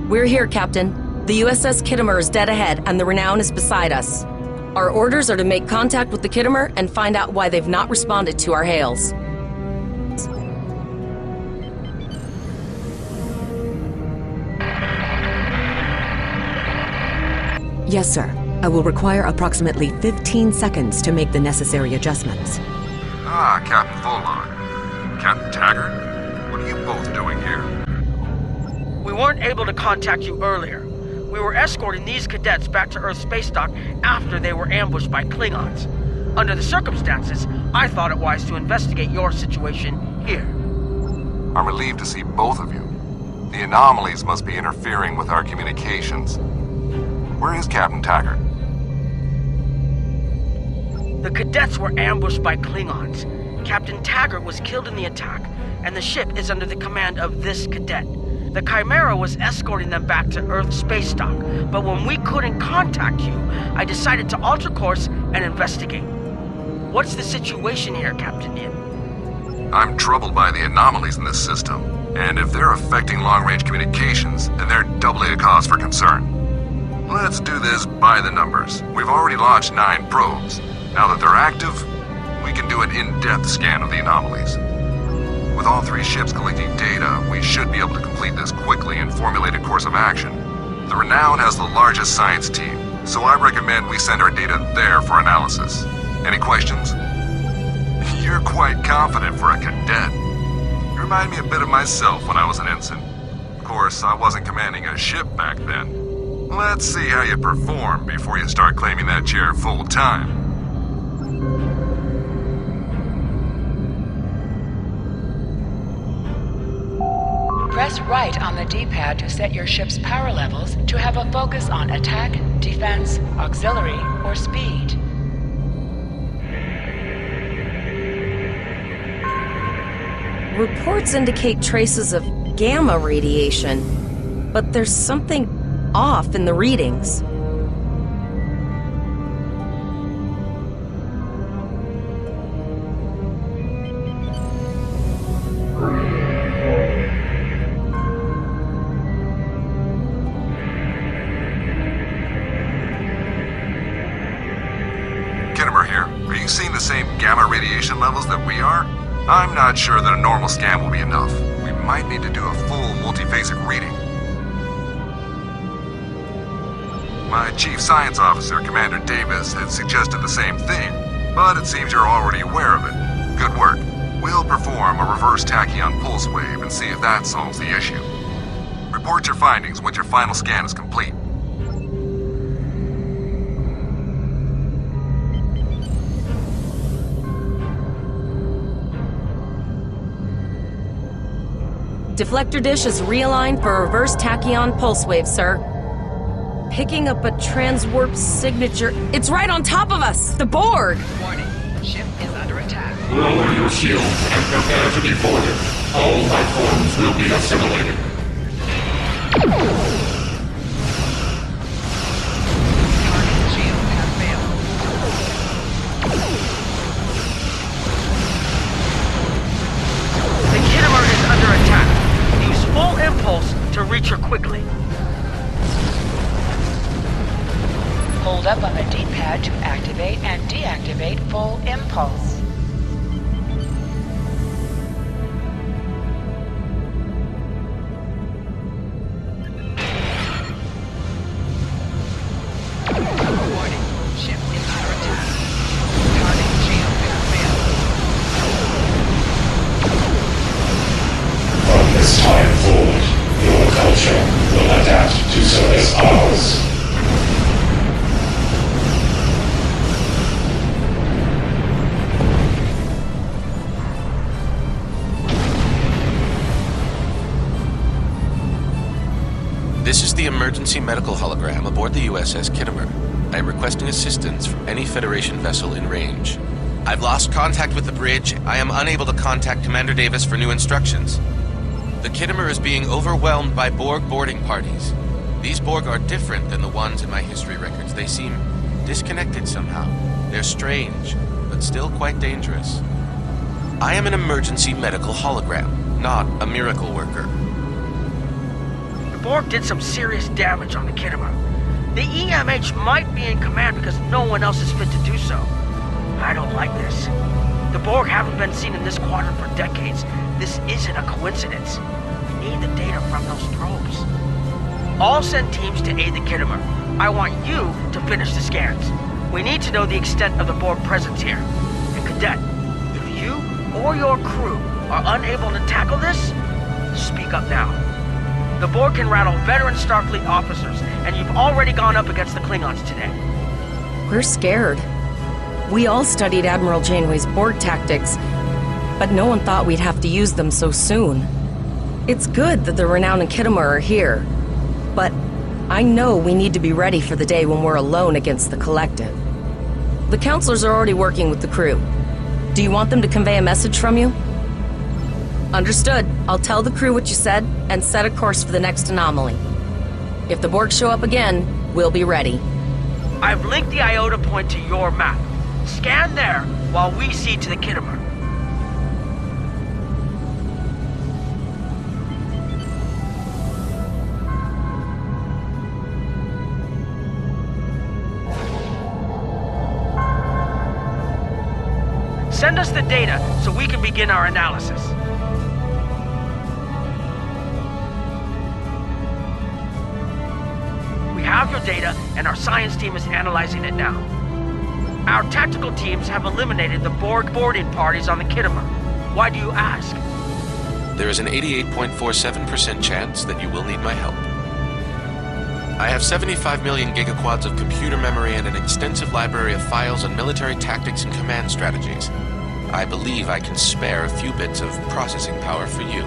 We're here, Captain. The USS Kittimer is dead ahead, and the Renown is beside us. Our orders are to make contact with the Kittimer and find out why they've not responded to our hails. Yes, sir. I will require approximately 15 seconds to make the necessary adjustments. Ah, Captain Nog. Captain Taggart? What are you both doing here? We weren't able to contact you earlier. We were escorting these cadets back to Earth space dock after they were ambushed by Klingons. Under the circumstances, I thought it wise to investigate your situation here. I'm relieved to see both of you. The anomalies must be interfering with our communications. Where is Captain Taggart? The cadets were ambushed by Klingons. Captain Taggart was killed in the attack, and the ship is under the command of this cadet. The Chimera was escorting them back to Earth space dock, but when we couldn't contact you, I decided to alter course and investigate. What's the situation here, Captain Yin? I'm troubled by the anomalies in this system, and if they're affecting long-range communications, then they're doubly a cause for concern. Let's do this by the numbers. We've already launched 9 probes. Now that they're active, we can do an in-depth scan of the anomalies. With all 3 ships collecting data, we should be able to complete this quickly and formulate a course of action. The Renown has the largest science team, so I recommend we send our data there for analysis. Any questions? You're quite confident for a cadet. You remind me a bit of myself when I was an ensign. Of course, I wasn't commanding a ship back then. Let's see how you perform before you start claiming that chair full-time. Press right on the D-pad to set your ship's power levels to have a focus on attack, defense, auxiliary, or speed. Reports indicate traces of gamma radiation, but there's something off in the readings. Kittimer here. Are you seeing the same gamma radiation levels that we are? I'm not sure that a normal scan will be enough. We might need to do a full multiphasic reading. My Chief Science Officer, Commander Davis, had suggested the same thing, but it seems you're already aware of it. Good work. We'll perform a reverse tachyon pulse wave and see if that solves the issue. Report your findings once your final scan is complete. Deflector dish is realigned for reverse tachyon pulse wave, sir. Picking up a transwarp signature. It's right on top of us! The Borg! Warning, ship is under attack. Lower your shields and prepare to be boarded. All life forms will be assimilated. Target shield has failed. The Kittimer is under attack. Use full impulse to reach her quickly. Hold up on the D-pad to activate and deactivate full impulse. Warning, ship is under attack. Target shield has failed. From this time forward, your culture will adapt to service ours. This is the emergency medical hologram aboard the USS Kittimer. I am requesting assistance from any Federation vessel in range. I've lost contact with the bridge. I am unable to contact Commander Davis for new instructions. The Kittimer is being overwhelmed by Borg boarding parties. These Borg are different than the ones in my history records. They seem disconnected somehow. They're strange, but still quite dangerous. I am an emergency medical hologram, not a miracle worker. Borg did some serious damage on the Kittimer. The EMH might be in command because no one else is fit to do so. I don't like this. The Borg haven't been seen in this quadrant for decades. This isn't a coincidence. We need the data from those probes. I'll send teams to aid the Kittimer. I want you to finish the scans. We need to know the extent of the Borg presence here. And Cadet, if you or your crew are unable to tackle this, speak up now. The Borg can rattle veteran Starfleet officers, and you've already gone up against the Klingons today. We're scared. We all studied Admiral Janeway's Borg tactics, but no one thought we'd have to use them so soon. It's good that the Renown and Kittimer are here, but I know we need to be ready for the day when we're alone against the Collective. The counselors are already working with the crew. Do you want them to convey a message from you? Understood. I'll tell the crew what you said and set a course for the next anomaly. If the Borg show up again, we'll be ready. I've linked the Iota point to your map. Scan there while we see to the Kittimer. Send us the data so we can begin our analysis. We have your data, and our science team is analyzing it now. Our tactical teams have eliminated the Borg boarding parties on the Kittimer. Why do you ask? There is an 88.47% chance that you will need my help. I have 75 million gigaquads of computer memory and an extensive library of files on military tactics and command strategies. I believe I can spare a few bits of processing power for you.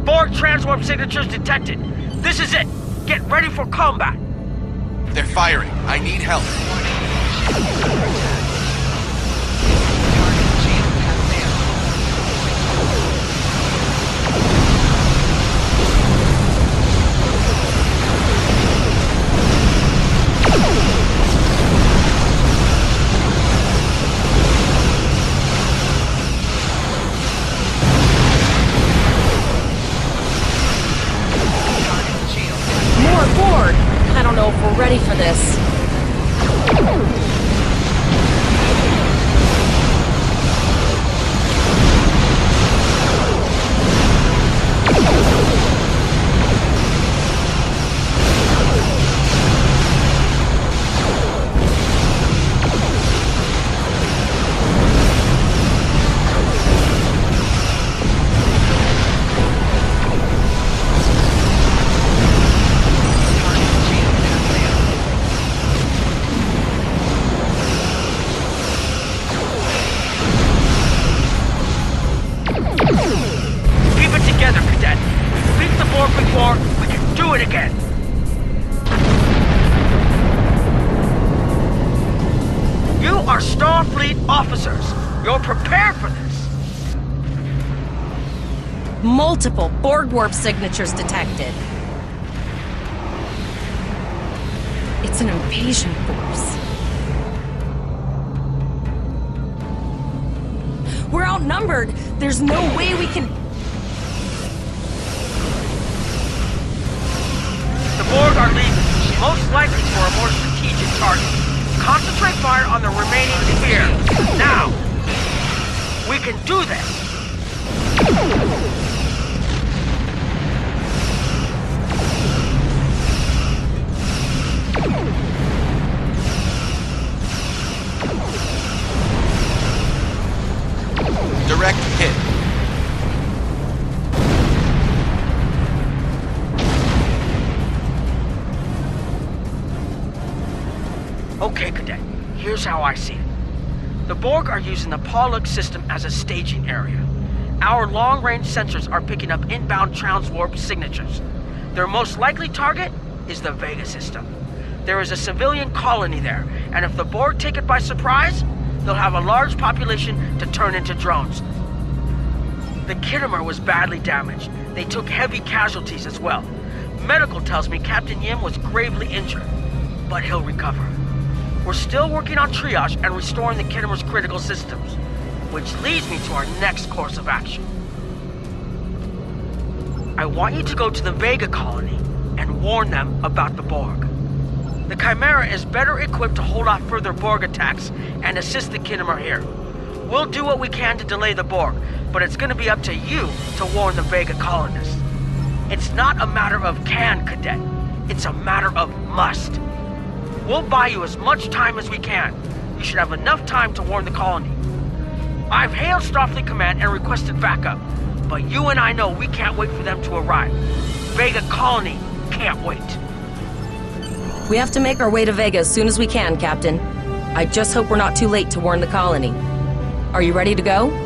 Borg transwarp signatures detected. This is it. Get ready for combat. They're firing. I need help. I don't know if we're ready for this. Multiple Borg warp signatures detected. It's an invasion force. We're outnumbered. There's no way we can... The Borg are leaving, most likely for a more strategic target. Concentrate fire on the remaining sphere. Now! We can do this! Direct hit. Okay, Cadet. Here's how I see it. The Borg are using the Pollux system as a staging area. Our long-range sensors are picking up inbound transwarp signatures. Their most likely target is the Vega system. There is a civilian colony there, and if the Borg take it by surprise, they'll have a large population to turn into drones. The Kittimer was badly damaged. They took heavy casualties as well. Medical tells me Captain Yim was gravely injured, but he'll recover. We're still working on triage and restoring the Kittimer's critical systems. Which leads me to our next course of action. I want you to go to the Vega colony and warn them about the Borg. The Chimera is better equipped to hold off further Borg attacks and assist the Khitomer here. We'll do what we can to delay the Borg, but it's going to be up to you to warn the Vega colonists. It's not a matter of can, Cadet. It's a matter of must. We'll buy you as much time as we can. You should have enough time to warn the colony. I've hailed Starfleet Command and requested backup, but you and I know we can't wait for them to arrive. Vega colony can't wait. We have to make our way to Vega as soon as we can, Captain. I just hope we're not too late to warn the colony. Are you ready to go?